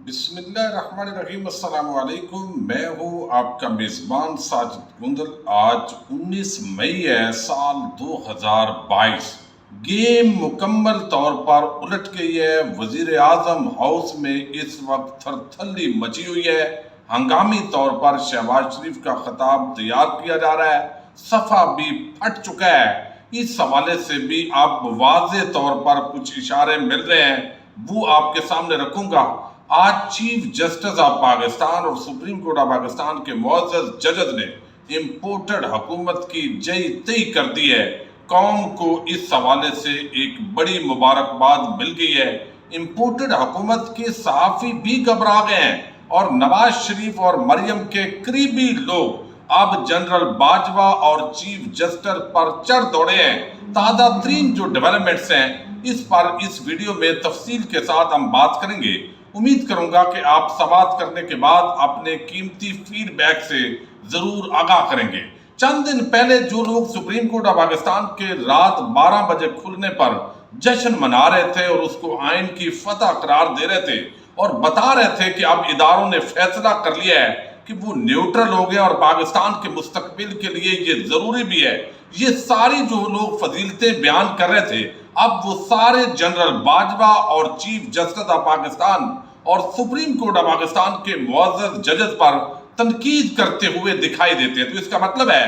بسم اللہ الرحمن الرحیم۔ السلام علیکم، میں ہوں آپ کا میزبان ساجد گندل۔ آج 19 مئی ہے سال 2022۔ گیم مکمل طور پر الٹ گئی ہے۔ وزیر اعظم ہاؤس میں اس وقت تھرتھلی مچی ہوئی ہے۔ ہنگامی طور پر شہباز شریف کا خطاب تیار کیا جا رہا ہے، صفحہ بھی پھٹ چکا ہے۔ اس حوالے سے بھی اب واضح طور پر کچھ اشارے مل رہے ہیں، وہ آپ کے سامنے رکھوں گا۔ آج چیف جسٹس آف پاکستان اور سپریم کورٹ آف پاکستان کے معزز ججز نے امپورٹڈ حکومت کی جئی تئی کر دی ہے۔ قوم کو اس حوالے سے ایک بڑی مبارکباد مل گئی ہے۔ امپورٹڈ حکومت کے صحافی بھی گھبرا گئے ہیں اور نواز شریف اور مریم کے قریبی لوگ اب جنرل باجوہ اور چیف جسٹس پر چڑھ دوڑے ہیں۔ تازہ ترین جو ڈیولپمنٹس ہیں اس پر اس ویڈیو میں تفصیل کے ساتھ ہم بات کریں گے۔ امید کروں گا کہ آپ سماعت کرنے کے بعد اپنے قیمتی فیڈ بیک سے ضرور آگاہ کریں گے۔ چند دن پہلے جو لوگ سپریم کورٹ آف پاکستان کے رات 12 بجے کھلنے پر جشن منا رہے تھے اور اس کو آئین کی فتح قرار دے رہے تھے اور بتا رہے تھے کہ اب اداروں نے فیصلہ کر لیا ہے کہ وہ نیوٹرل ہو گئے اور پاکستان کے مستقبل کے لیے یہ ضروری بھی ہے، یہ ساری جو لوگ فضیلتیں بیان کر رہے تھے، اب وہ سارے جنرل باجوہ اور چیف جسٹس آف پاکستان اور سپریم کورٹ آف پاکستان کے معزز ججز پر تنقید کرتے ہوئے دکھائی دیتے ہیں۔ تو اس کا مطلب ہے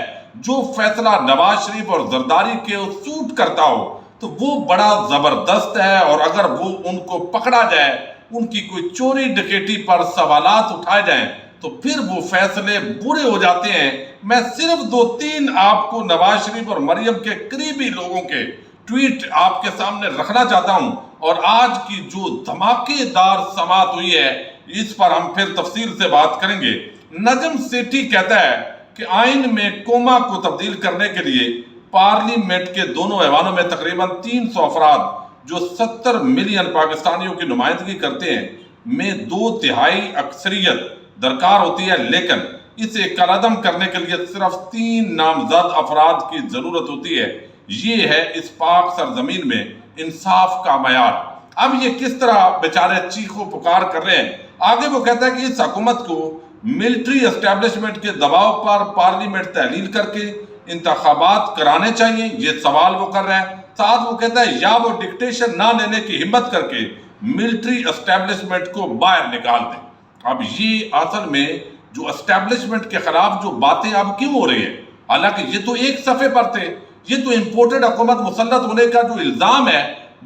جو فیصلہ نواز شریف اور زرداری کے سوٹ کرتا ہو تو وہ بڑا زبردست ہے، اور اگر وہ ان کو پکڑا جائے، ان کی کوئی چوری ڈکیٹی پر سوالات اٹھائے جائیں تو پھر وہ فیصلے برے ہو جاتے ہیں۔ میں صرف 2-3 آپ کو نواز شریف اور مریم کے قریبی لوگوں کے ٹویٹ آپ کے سامنے رکھنا چاہتا ہوں، اور آج کی جو دھماکے دار سماعت ہوئی ہے اس پر ہم پھر تفصیل سے بات کریں گے۔ نجم سیٹھی کہتا ہے کہ آئین میں کوما کو تبدیل کرنے کے لیے پارلیمنٹ کے دونوں ایوانوں میں تقریباً 300 افراد جو 70 ملین پاکستانیوں کی نمائندگی کرتے ہیں میں 2/3 اکثریت درکار ہوتی ہے، لیکن اسے کالعدم کرنے کے لیے صرف 3 نامزد افراد کی ضرورت ہوتی ہے۔ یہ ہے اس پاک سرزمین میں انصاف کا معیار۔ اب یہ کس طرح بیچارے چیخ و پکار کر رہے ہیں۔ آگے وہ کہتا ہے کہ اس حکومت کو ملٹری اسٹیبلشمنٹ کے دباؤ پر پارلیمنٹ تحلیل کر کے انتخابات کرانے چاہیے، یہ سوال وہ کر رہا ہے۔ ساتھ وہ کہتا ہے یا وہ ڈکٹیشن نہ لینے کی ہمت کر کے ملٹری اسٹیبلشمنٹ کو باہر نکال دیں۔ اب یہ اصل میں جو اسٹیبلشمنٹ کے خلاف جو باتیں اب کیوں ہو رہی ہیں، حالانکہ یہ تو ایک صفحے پر تھے، یہ تو امپورٹڈ حکومت مسلط ہونے کا جو الزام ہے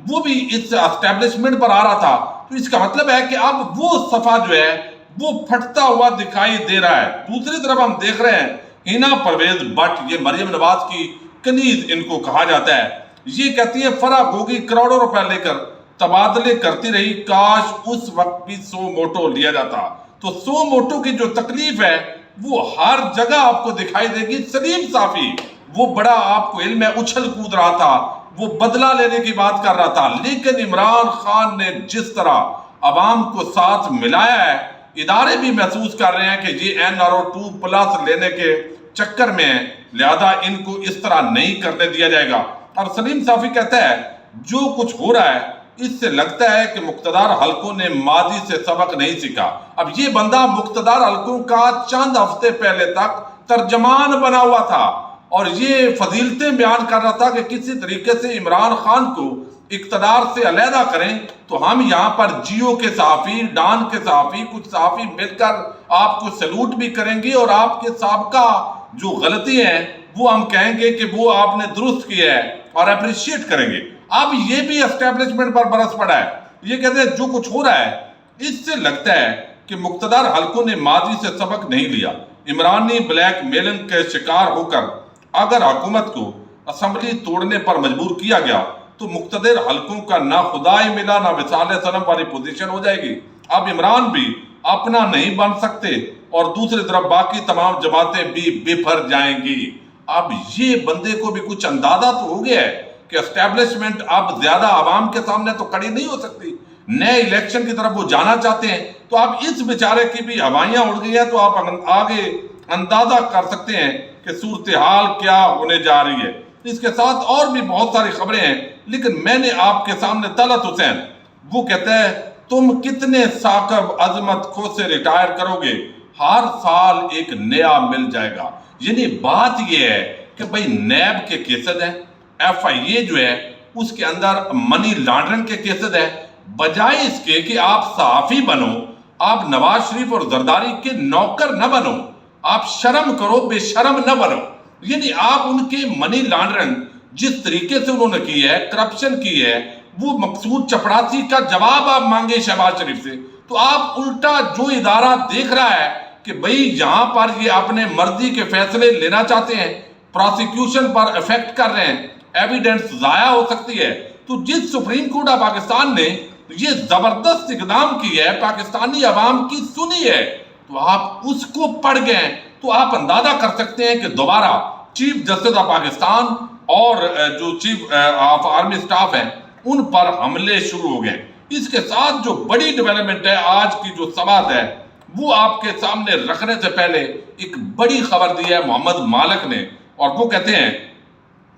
وہ بھی اس اسٹیبلشمنٹ پر آ رہا تھا۔ تو اس کا مطلب ہے کہ اب وہ صفحہ جو ہے وہ پھٹتا ہوا دکھائی دے رہا ہے۔ دوسری طرف ہم دیکھ رہے ہیں ہینا پرویز بٹ، یہ مریم نواز کی کنیز ان کو کہا جاتا ہے، یہ کہتی ہے فرح گوگی کروڑوں روپے لے کر تبادلے کرتی رہی، کاش اس وقت بھی 100 موٹو لیا جاتا۔ تو 100 موٹو کی جو تکلیف ہے وہ ہر جگہ آپ کو دکھائی دے گی۔ سلیم صافی وہ بڑا آپ کو علم ہے اچھل کود رہا تھا، وہ بدلہ لینے کی بات کر رہا تھا، لیکن عمران خان نے جس طرح عوام کو ساتھ ملایا ہے، ادارے بھی محسوس کر رہے ہیں کہ یہ NRO2+ لینے کے چکر میں ہے، لہذا ان کو اس طرح نہیں کرنے دیا جائے گا۔ اور سلیم صافی کہتا ہے جو کچھ ہو رہا ہے اس سے لگتا ہے کہ مقتدار حلقوں نے ماضی سے سبق نہیں سیکھا۔ اب یہ بندہ مقتدار حلقوں کا چند ہفتے پہلے تک ترجمان بنا ہوا تھا اور یہ فضیلتیں بیان کر رہا تھا کہ کسی طریقے سے عمران خان کو اقتدار سے علیحدہ کریں تو ہم یہاں پر جیو کے صحافی، ڈان کے صحافی، کچھ صحافی مل کر آپ کو سلوٹ بھی کریں گے اور آپ کے سابقہ جو غلطی ہیں وہ ہم کہیں گے کہ وہ آپ نے درست کیا ہے اور اپریشیٹ کریں گے۔ اب یہ بھی اسٹیبلشمنٹ پر برس پڑا ہے۔ یہ کہتے ہیں جو کچھ ہو رہا ہے اس سے لگتا ہے کہ مقتدار حلقوں نے ماضی سے سبق نہیں لیا۔ عمرانی بلیک میلنگ کے شکار ہو کر اگر حکومت کو اسمبلی توڑنے پر مجبور کیا گیا تو مقتدر حلقوں کا نہ خدائے ملا نہ وصال صنم والی پوزیشن ہو جائے گی۔ اب عمران بھی اپنا نہیں بن سکتے اور دوسری طرف باقی تمام جماعتیں بھی بفر جائیں گی۔ اب یہ بندے کو بھی کچھ اندازہ تو ہو گیا ہے کہ اسٹیبلشمنٹ اب زیادہ عوام کے سامنے تو کھڑی نہیں ہو سکتی، نئے الیکشن کی طرف وہ جانا چاہتے ہیں۔ تو اب اس بیچارے کی بھی ہوائیاں اڑ گئی ہیں، تو آپ آگے اندازہ کر سکتے ہیں کہ صورتحال کیا ہونے جا رہی ہے۔ اس کے ساتھ اور بھی بہت ساری خبریں ہیں، لیکن میں نے آپ کے سامنے طلعت حسین وہ کہتا ہے تم کتنے ثاقب عظمت کھو سے ریٹائر کرو گے، ہر سال ایک نیا مل جائے گا۔ یعنی بات یہ ہے کہ بھئی نیب کے کیسز ہیں، ایف آئی اے جو ہے اس کے اندر منی لانڈرنگ کے کیسز ہے، بجائے اس کے کہ آپ صحافی بنو، آپ نواز شریف اور زرداری کے نوکر نہ بنو، آپ شرم کرو، بے شرم نہ بنو۔ یعنی آپ ان کے منی لانڈرنگ جس طریقے سے انہوں نے کی ہے، کرپشن کی ہے، وہ مقصود چپڑاسی کا جواب آپ مانگے شہباز شریف سے، تو آپ الٹا جو ادارہ دیکھ رہا ہے کہ بھئی یہاں پر یہ اپنے مرضی کے فیصلے لینا چاہتے ہیں، پروسیکیوشن پر افیکٹ کر رہے ہیں، ایویڈنس ضائع ہو سکتی ہے، تو جس سپریم کورٹ آف پاکستان نے یہ زبردست اقدام کی ہے، پاکستانی عوام کی سنی ہے، تو آپ اس کو پڑھ گئے، تو آپ اندازہ کر سکتے ہیں کہ دوبارہ چیف جسٹس آف پاکستان اور جو چیف آف آرمی سٹاف ہیں ان پر حملے شروع ہو گئے۔ اس کے ساتھ جو بڑی ڈیولپمنٹ ہے، آج کی جو سماعت ہے وہ آپ کے سامنے رکھنے سے پہلے ایک بڑی خبر دی ہے محمد مالک نے، اور وہ کہتے ہیں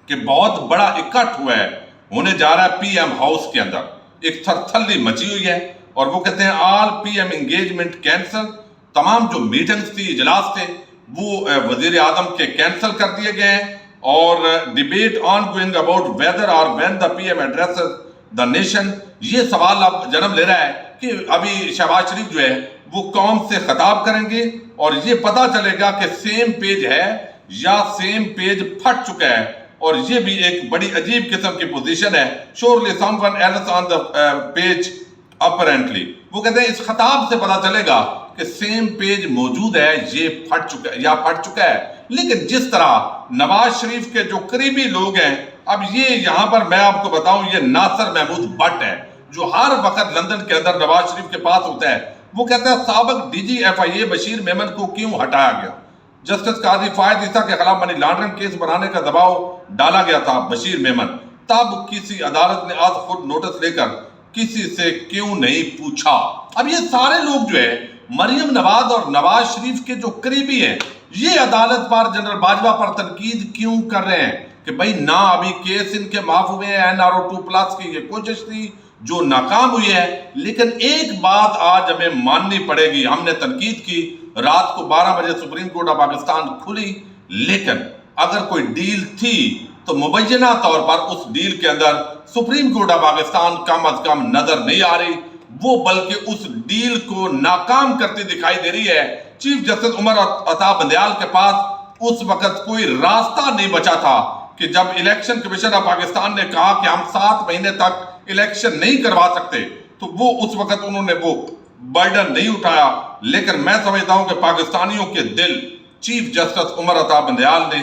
کہ بہت بڑا اکٹھ ہوا ہے، ہونے جا رہا ہے پی ایم ہاؤس کے اندر، ایک تھرتھلی مچی ہوئی ہے، اور وہ کہتے ہیں آل پی ایم انگیجمنٹ کینسل، تمام جو میٹنگز تھی، اجلاس تھے، وہ وزیر اعظم کے کینسل کر دیے گئے ہیں، اور debate on going about whether اور when the P M addresses the nation, یہ سوال اب جنم لے رہا ہے کہ ابھی شہباز شریف جو ہے وہ قوم سے خطاب کریں گے، اور یہ پتا چلے گا کہ سیم پیج ہے یا سیم پیج پھٹ چکا ہے، اور یہ بھی ایک بڑی عجیب قسم کی پوزیشن ہے۔ surely someone else on the page apparently، وہ کہتے ہیں اس خطاب سے پتا چلے گا کہ سیم پیج موجود ہے، یہ پھٹ چکا ہے یا پھٹ چکا ہے۔ لیکن جس طرح نواز شریف کے جو قریبی لوگ ہیں، اب یہ یہاں پر میں آپ کو بتاؤں، یہ ناصر محمود بٹ ہے جو ہر وقت لندن کے اندر نواز شریف کے پاس ہوتا ہے، وہ کہتا ہے سابق ڈی جی ایف آئی اے بشیر میمن کو کیوں ہٹایا گیا؟ جسٹس قاضی فائد عیسیٰ کے خلاف منی لانڈرنگ کیس بنانے کا دباؤ ڈالا گیا تھا بشیر میمن، تب کسی عدالت نے آج خود نوٹس لے کر کسی سے کیوں نہیں پوچھا؟ اب یہ سارے لوگ جو ہے مریم نواز اور نواز شریف کے جو قریبی ہیں، یہ عدالت پر جنرل باجوہ پر تنقید کیوں کر رہے ہیں کہ بھئی نہ ابھی کیس ان کے معاف ہوئے ہیں، NRO2+ کی یہ کوشش تھی جو ناکام ہوئی ہے۔ لیکن ایک بات آج ہمیں ماننی پڑے گی، ہم نے تنقید کی، رات کو 12 بجے سپریم کورٹ آف پاکستان کھلی، لیکن اگر کوئی ڈیل تھی تو مبینہ طور پر اس ڈیل کے اندر سپریم کورٹ آف پاکستان کم از کم نظر نہیں آ رہی، وہ بلکہ اس ڈیل کو ناکام کرتی دکھائی دے رہی ہے۔ چیف جسٹس عمر عطا بندیال کے پاس اس وقت کوئی راستہ نہیں بچا تھا کہ جب الیکشن کمیشن آف پاکستان نے کہا کہ ہم 7 مہینے تک الیکشن نہیں کروا سکتے، تو وہ اس وقت انہوں نے وہ برڈن نہیں اٹھایا۔ لیکن میں سمجھتا ہوں کہ پاکستانیوں کے دل چیف جسٹس عمر عطا بندیال نے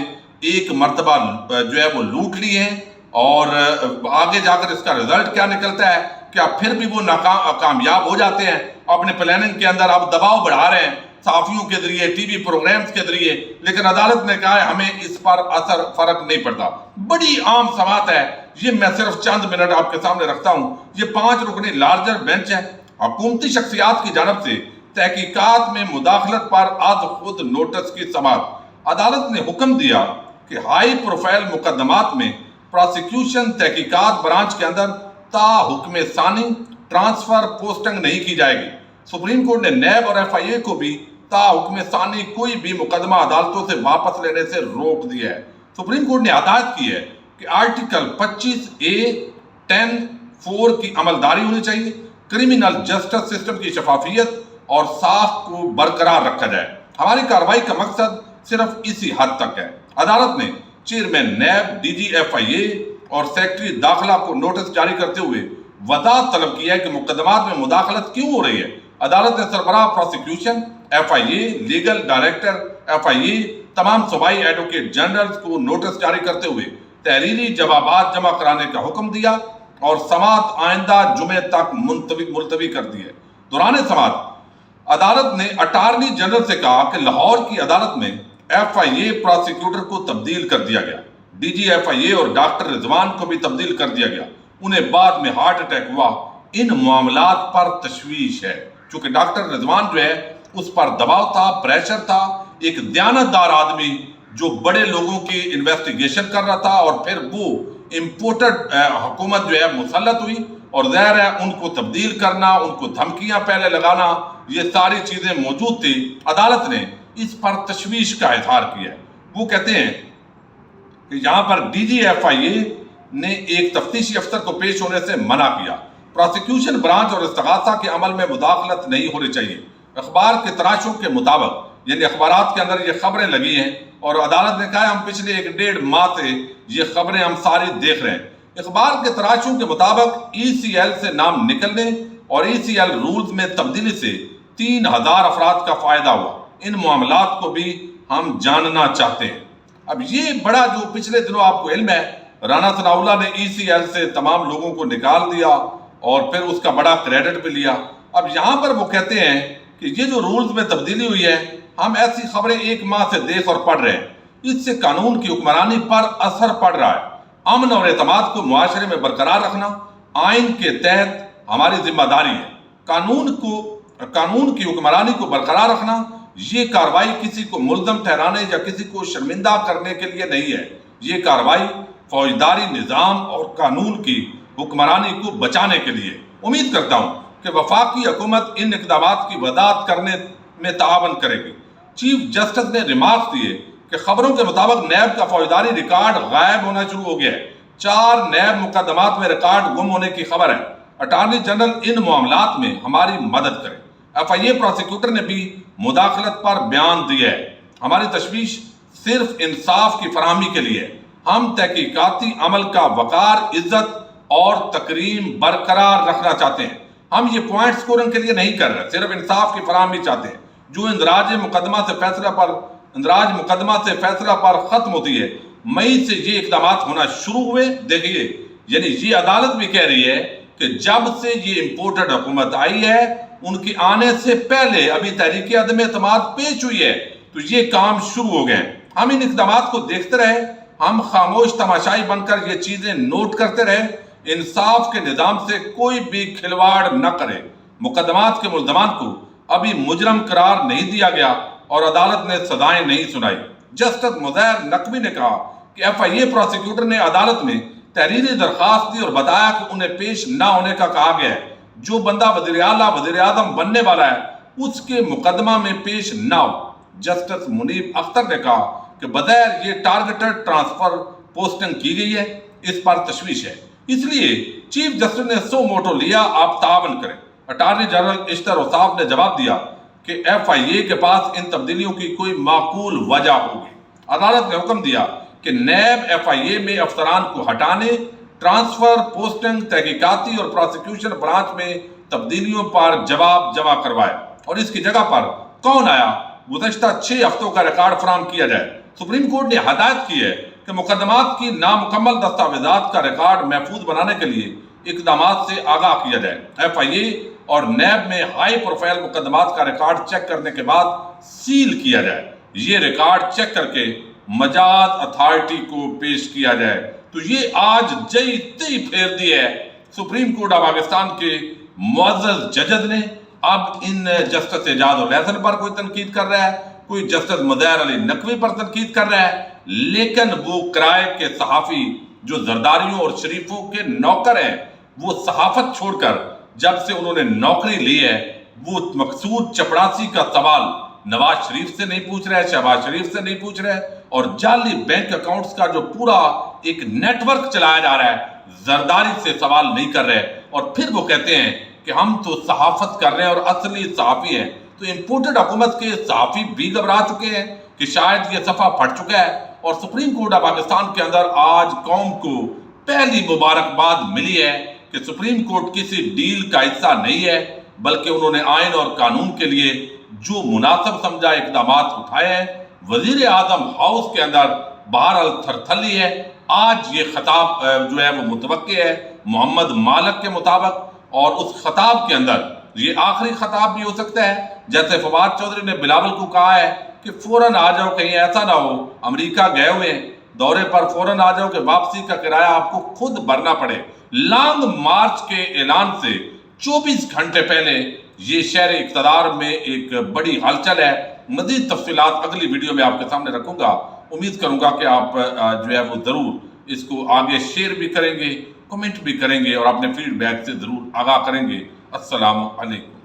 ایک مرتبہ جو ہے وہ لوٹ لی ہیں، اور آگے جا کر اس کا رزلٹ کیا نکلتا ہے، کیا پھر بھی وہ کامیاب ہو جاتے ہیں؟ اپنے پلاننگ کے اندر اب دباؤ بڑھا رہے ہیں صحافیوں کے ذریعے، ٹی وی پروگرامز کے ذریعے، لیکن عدالت نے کہا ہے ہمیں اس پر اثر فرق نہیں پڑتا۔ بڑی عام سماعت ہے، یہ میں صرف چند منٹ آپ کے سامنے رکھتا ہوں۔ یہ 5 رکنی لارجر بینچ ہے، حکومتی شخصیات کی جانب سے تحقیقات میں مداخلت پر از خود نوٹس کی سماعت۔ عدالت نے حکم دیا کہ ہائی پروفائل مقدمات میں پروسیکیوشن تحقیقات برانچ کے اندر تا حکم ثانی ٹرانسفر پوسٹنگ نہیں کی جائے گی۔ سپریم کورٹ نے نیب اور ایف آئی اے کو بھی تا حکم ثانی کوئی بھی مقدمہ عدالتوں سے واپس لینے سے روک دیا ہے۔ سپریم کورٹ نے ہدایت کی ہے کہ آرٹیکل 25A(10)(4) کی عملداری ہونی چاہیے، کرمینل جسٹس سسٹم کی شفافیت اور صاف کو برقرار رکھا جائے۔ ہماری کارروائی کا مقصد صرف اسی حد تک ہے۔ عدالت نے chairman NAB, D G F I A اور سیکرٹری داخلہ کو نوٹس جاری کرتے ہوئے وضاحت طلب کی ہے کہ مقدمات میں مداخلت کیوں ہو رہی ہے۔ عدالت نے سربراہ prosecution F I a, legal director F I اے، تمام صوبائی ایڈوکیٹ جنرلز کو نوٹس جاری کرتے ہوئے تحریری جوابات جمع کرانے کا حکم دیا اور سماعت آئندہ جمعے تک ملتوی کر دی ہے۔ دوران سماعت عدالت نے اٹارنی جنرل سے کہا کہ لاہور کی عدالت میں ایف آئی اے پروسیکیوٹر کو تبدیل کر دیا گیا، D G F I A اور ڈاکٹر رضوان کو بھی تبدیل کر دیا گیا، انہیں بعد میں ہارٹ اٹیک ہوا۔ ان معاملات پر تشویش ہے چونکہ ڈاکٹر رضوان جو ہے اس پر دباؤ تھا، پریشر تھا، ایک دیانتدار آدمی جو بڑے لوگوں کی انویسٹیگیشن کر رہا تھا، اور پھر وہ امپورٹڈ حکومت جو ہے مسلط ہوئی اور ظاہر ہے ان کو تبدیل کرنا، ان کو دھمکیاں پہلے لگانا، یہ ساری چیزیں موجود تھی۔ عدالت نے اس پر تشویش کا اظہار کیا ہے۔ وہ کہتے ہیں کہ یہاں پر ڈی جی ایف آئی اے نے ایک تفتیشی افسر کو پیش ہونے سے منع کیا۔ پروسیکیوشن برانچ اور استغاثہ کے عمل میں مداخلت نہیں ہونی چاہیے۔ اخبار کے تراشوں کے مطابق، یعنی اخبارات کے اندر یہ خبریں لگی ہیں اور عدالت نے کہا ہے ہم پچھلے 1.5 ماہ سے یہ خبریں ہم ساری دیکھ رہے ہیں۔ اخبار کے تراشوں کے مطابق ای سی ایل سے نام نکلنے اور ای سی ایل رولز میں تبدیلی سے 3000 افراد کا فائدہ ہوا۔ ان معاملات کو بھی ہم جاننا چاہتے ہیں۔ اب یہ بڑا جو پچھلے دنوں آپ کو علم ہے، رانا ثناء اللہ نے ای سی ایل سے تمام لوگوں کو نکال دیا اور پھر اس کا بڑا کریڈٹ بھی لیا۔ اب یہاں پر وہ کہتے ہیں کہ یہ جو رولز میں تبدیلی ہوئی ہے، ہم ایسی خبریں 1 ماہ سے دیکھ اور پڑھ رہے ہیں، اس سے قانون کی حکمرانی پر اثر پڑ رہا ہے۔ امن اور اعتماد کو معاشرے میں برقرار رکھنا آئین کے تحت ہماری ذمہ داری ہے۔ قانون کی حکمرانی کو برقرار رکھنا، یہ کارروائی کسی کو ملزم ٹھہرانے یا کسی کو شرمندہ کرنے کے لیے نہیں ہے۔ یہ کارروائی فوجداری نظام اور قانون کی حکمرانی کو بچانے کے لیے۔ امید کرتا ہوں کہ وفاقی حکومت ان اقدامات کی وضاحت کرنے میں تعاون کرے گی۔ چیف جسٹس نے ریمارکس دیے کہ خبروں کے مطابق نیب کا فوجداری ریکارڈ غائب ہونا شروع ہو گیا ہے۔ 4 نیب مقدمات میں ریکارڈ گم ہونے کی خبر ہے۔ اٹارنی جنرل ان معاملات میں ہماری مدد کرے۔ ایف آئی اے پروسیکیوٹر نے بھی مداخلت پر بیان دیا ہے۔ ہماری تشویش صرف انصاف کی فراہمی کے لیے ہے۔ ہم تحقیقاتی عمل کا وقار، عزت اور تکریم برقرار رکھنا چاہتے ہیں۔ ہم یہ پوائنٹ سکورنگ کے لیے نہیں کر رہے، صرف انصاف کی فراہمی چاہتے ہیں۔ جو اندراج مقدمہ سے فیصلہ پر ختم ہوتی ہے، مئی سے یہ اقدامات ہونا شروع ہوئے۔ دیکھیے، یعنی یہ عدالت بھی کہہ رہی ہے کہ جب سے یہ امپورٹڈ حکومت آئی ہے، ان کی آنے سے پہلے ابھی تحریک عدم اعتماد پیش ہوئی ہے تو یہ کام شروع ہو گئے ہیں۔ ہم ان اقدامات کو دیکھتے رہے، ہم خاموش تماشائی بن کر یہ چیزیں نوٹ کرتے رہے۔ انصاف کے نظام سے کوئی بھی کھلواڑ نہ کرے۔ مقدمات کے ملزمان کو ابھی مجرم قرار نہیں دیا گیا اور عدالت نے سزائیں نہیں سنائی۔ جسٹس مظہر نقوی نے کہا کہ ایف آئی اے پروسیکیوٹر نے عدالت میں تحریری درخواست دی اور بتایا کہ انہیں پیش نہ ہونے کا کہا گیا ہے۔ جو بندہ وزیر اعلیٰ وزیر اعظم بننے والا ہے اس کے مقدمہ میں پیش نہ ہو۔ جسٹس منیب اختر نے کہا کہ بظاہر یہ ٹارگٹڈ ٹرانسفر پوسٹنگ کی گئی ہے، اس پر تشویش ہے، اس لیے چیف جسٹس نے سو موٹو لیا، آپ تعاون کریں۔ اٹارنی جنرل اشتر اوصاف نے جواب دیا کہ ایف آئی اے کے پاس ان تبدیلیوں کی کوئی معقول وجہ ہوگی۔ عدالت نے حکم دیا کہ نیب ایف آئی اے میں افسران کو ہٹانے، ٹرانسفر، پوسٹنگ، تحقیقاتی اور پروسیکیوشن برانچ میں تبدیلیوں پر جواب جمع کروائے اور اس کی جگہ پر کون آیا، گزشتہ 6 ہفتوں کا ریکارڈ فراہم کیا جائے۔ سپریم کورٹ نے ہدایت کی ہے کہ مقدمات کی نامکمل دستاویزات کا ریکارڈ محفوظ بنانے کے لیے اقدامات سے آگاہ کیا جائے۔ ایف آئی اے اور نیب میں ہائی پروفائل مقدمات کا ریکارڈ چیک کرنے کے بعد سیل کیا جائے۔ یہ ریکارڈ چیک کر کے مجاز اتھارٹی کو پیش کیا جائے۔ تو یہ آج جئی تئی پھیر دی ہے سپریم کورٹ آف پاکستان کے معزز ججز نے۔ اب ان جسٹس اعجاز الحسن پر کوئی تنقید کر رہا ہے، کوئی جسٹس مظہر علی نقوی پر تنقید کر رہا ہے، لیکن وہ کرائے کے صحافی جو زرداریوں اور شریفوں کے نوکر ہیں، وہ صحافت چھوڑ کر جب سے انہوں نے نوکری لی ہے، وہ مقصود چپڑاسی کا سوال نواز شریف سے نہیں پوچھ رہے، شہباز شریف سے نہیں پوچھ رہے، اور جعلی بینک اکاؤنٹس کا جو پورا ایک نیٹ ورک چلایا جا رہا ہے، زرداری سے سوال نہیں کر رہے، اور پھر وہ کہتے ہیں کہ ہم تو صحافت کر رہے ہیں اور اصلی صحافی ہیں۔ تو امپورٹڈ حکومت کے صحافی بھی گھبرا چکے ہیں کہ شاید یہ صفحہ پھٹ چکا ہے، اور سپریم کورٹ آف پاکستان کے اندر آج قوم کو پہلی مبارکباد ملی ہے کہ سپریم کورٹ کسی ڈیل کا حصہ نہیں ہے، بلکہ انہوں نے آئین اور قانون کے لیے جو مناسب سمجھا اقدامات اٹھائے ہیں۔ وزیر اعظم ہاؤس کے اندر بہرحال تھرتھلی ہے۔ آج یہ خطاب جو ہے وہ متوقع ہے محمد مالک کے مطابق، اور اس خطاب کے اندر یہ آخری خطاب بھی ہو سکتا ہے، جیسے فواد چودھری نے بلاول کو کہا ہے کہ فوراً آ جاؤ، کہیں ایسا نہ ہو امریکہ گئے ہوئے ہیں دورے پر، فوراً آ جاؤ کہ واپسی کا کرایہ آپ کو خود بھرنا پڑے۔ لانگ مارچ کے اعلان سے 24 گھنٹے پہلے یہ شہر اقتدار میں ایک بڑی ہلچل ہے۔ مزید تفصیلات اگلی ویڈیو میں آپ کے سامنے رکھوں گا۔ امید کروں گا کہ آپ جو ہے وہ ضرور اس کو آگے شیئر بھی کریں گے کمنٹ بھی کریں گے اور اپنے فیڈ بیک سے ضرور آگاہ کریں گے۔ السلام علیکم۔